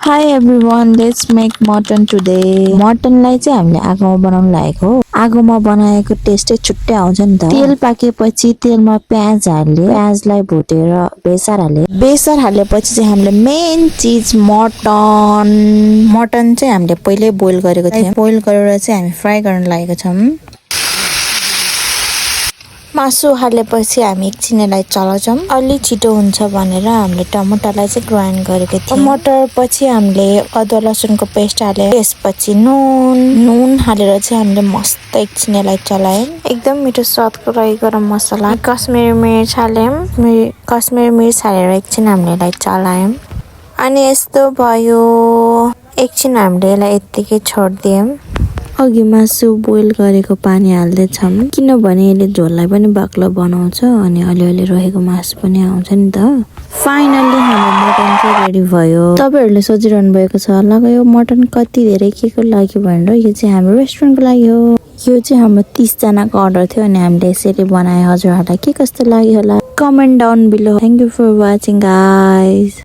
Hi everyone, let's make mutton today. मटनलाई चाहिँ हामीले आगोमा बनाउन लागेको हो। आगोमा बनाएको टेस्टै छुट्टै आउँछ नि त। तेल पाकेपछि तेलमा प्याज हाल्यो, प्याजलाई भुटेर बेसार हाल्यो। बेसार हालेपछि चाहिँ हामीले मेन चीज मटन चाहिँ हामीले पहिल्यै बोइल गरेको थियौं। बोइल गरेर चाहिँ हामी फ्राई गर्न लागेको छौं। मासु हालेपछि हामी एकछिन यसलाई चलाउँछौं। अलि छिटो हुन्छ भनेर हामीले टमाटरलाई चाहिँ ग्राइन्ड गरेको थियौं। टमाटर पछि हामीले अदुवा लसुनको पेस्ट हाल्यो। त्यसपछि नुन हालेर चाहिँ हामीले मस्त एकछिन यसलाई चलायौं। एकदम मिठो स्वादको लागि गरम मसला, कश्मिरी मिर्च हाल्यौं। कश्मिरी मिर्च हालेर एकछिन हामीले यसलाई चलायौं। अनि यस्तो भयो। एकछिन हामीले यसलाई यत्तिकै छोड्दियौं। अघि मासु बोइल गरेको पानी हाल्दैछौं किनभने यसले झोललाई पनि बाक्लो बनाउँछ अनि अलिअलि रहेको मासु पनि आउँछ नि त। फाइनली हाम्रो मटन चाहिँ रेडी भयो। तपाईहरुले सोचिरहनु भएको छ होला यो मटन कति धेरै केको लागि भनेर। यो चाहिँ हाम्रो रेस्टुरेन्टको लागि हो। यो चाहिँ हाम्रो 30 जनाको अर्डर थियो अनि हामीले यसरी बनाए। हजुरहरुलाई के कस्तो लाग्यो होला comment down below. Thank you for watching guys.